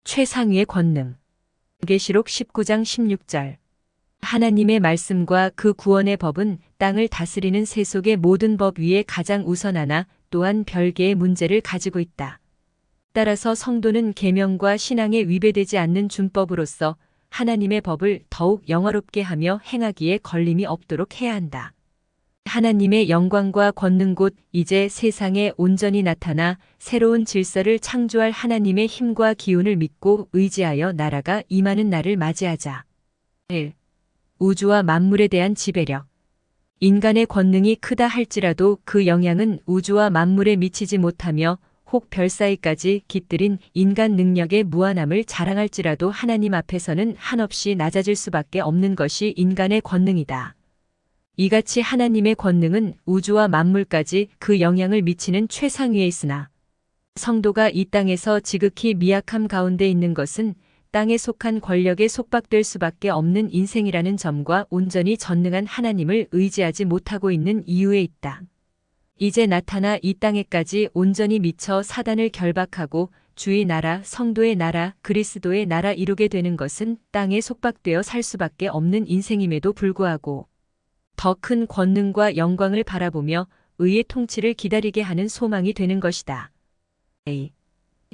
최상위의 권능. 계시록 19장 16절. 하나님의 말씀과 그 구원의 법은 땅을 다스리는 세속의 모든 법 위에 가장 우선하나 또한 별개의 문제를 가지고 있다. 따라서 성도는 계명과 신앙에 위배되지 않는 준법으로서 하나님의 법을 더욱 영화롭게 하며 행하기에 걸림이 없도록 해야 한다. 하나님의 영광과 권능 곧 이제 세상에 온전히 나타나 새로운 질서를 창조할 하나님의 힘과 기운을 믿고 의지하여 나라가 임하는 날을 맞이하자. 1. 우주와 만물에 대한 지배력. 인간의 권능이 크다 할지라도 그 영향은 우주와 만물에 미치지 못하며 혹 별 사이까지 깃들인 인간 능력의 무한함을 자랑할지라도 하나님 앞에서는 한없이 낮아질 수밖에 없는 것이 인간의 권능이다. 이같이 하나님의 권능은 우주와 만물까지 그 영향을 미치는 최상위에 있으나 성도가 이 땅에서 지극히 미약함 가운데 있는 것은 땅에 속한 권력에 속박될 수밖에 없는 인생이라는 점과 온전히 전능한 하나님을 의지하지 못하고 있는 이유에 있다. 이제 나타나 이 땅에까지 온전히 미쳐 사단을 결박하고 주의 나라, 성도의 나라, 그리스도의 나라 이루게 되는 것은 땅에 속박되어 살 수밖에 없는 인생임에도 불구하고 더 큰 권능과 영광을 바라보며 의의 통치를 기다리게 하는 소망이 되는 것이다. A.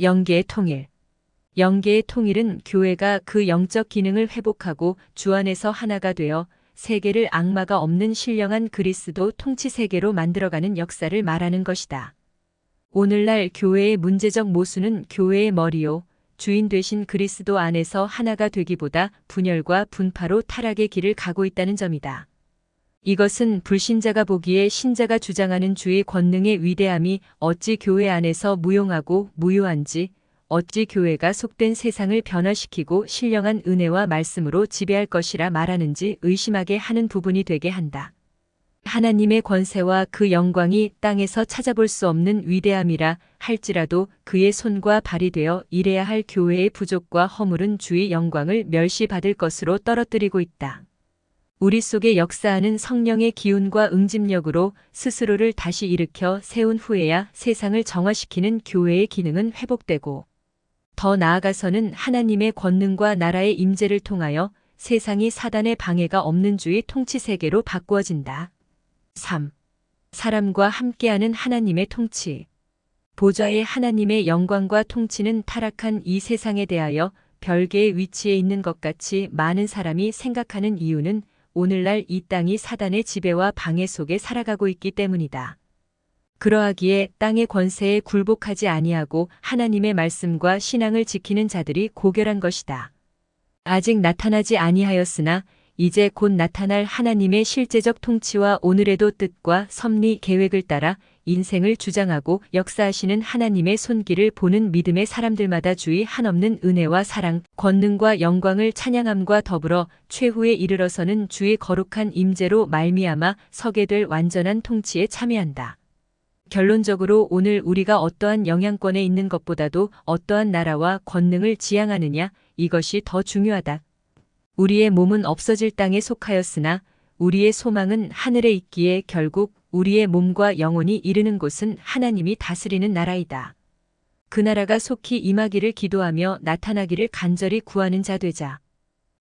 영계의 통일. 영계의 통일은 교회가 그 영적 기능을 회복하고 주 안에서 하나가 되어 세계를 악마가 없는 신령한 그리스도 통치 세계로 만들어가는 역사를 말하는 것이다. 오늘날 교회의 문제적 모순은 교회의 머리요, 주인 되신 그리스도 안에서 하나가 되기보다 분열과 분파로 타락의 길을 가고 있다는 점이다. 이것은 불신자가 보기에 신자가 주장하는 주의 권능의 위대함이 어찌 교회 안에서 무용하고 무효한지, 어찌 교회가 속된 세상을 변화시키고 신령한 은혜와 말씀으로 지배할 것이라 말하는지 의심하게 하는 부분이 되게 한다. 하나님의 권세와 그 영광이 땅에서 찾아볼 수 없는 위대함이라 할지라도 그의 손과 발이 되어 일해야 할 교회의 부족과 허물은 주의 영광을 멸시받을 것으로 떨어뜨리고 있다. 우리 속에 역사하는 성령의 기운과 응집력으로 스스로를 다시 일으켜 세운 후에야 세상을 정화시키는 교회의 기능은 회복되고 더 나아가서는 하나님의 권능과 나라의 임재를 통하여 세상이 사단의 방해가 없는 주의 통치 세계로 바꾸어진다. 3. 사람과 함께하는 하나님의 통치. 보좌의 하나님의 영광과 통치는 타락한 이 세상에 대하여 별개의 위치에 있는 것 같이 많은 사람이 생각하는 이유는 오늘날 이 땅이 사단의 지배와 방해 속에 살아가고 있기 때문이다. 그러하기에 땅의 권세에 굴복하지 아니하고 하나님의 말씀과 신앙을 지키는 자들이 고결한 것이다. 아직 나타나지 아니하였으나 이제 곧 나타날 하나님의 실제적 통치와 오늘에도 뜻과 섭리 계획을 따라 인생을 주장하고 역사하시는 하나님의 손길을 보는 믿음의 사람들마다 주의 한없는 은혜와 사랑, 권능과 영광을 찬양함과 더불어 최후에 이르러서는 주의 거룩한 임재로 말미암아 서게 될 완전한 통치에 참여한다. 결론적으로 오늘 우리가 어떠한 영향권에 있는 것보다도 어떠한 나라와 권능을 지향하느냐, 이것이 더 중요하다. 우리의 몸은 없어질 땅에 속하였으나 우리의 소망은 하늘에 있기에 결국 우리의 몸과 영혼이 이르는 곳은 하나님이 다스리는 나라이다. 그 나라가 속히 임하기를 기도하며 나타나기를 간절히 구하는 자 되자.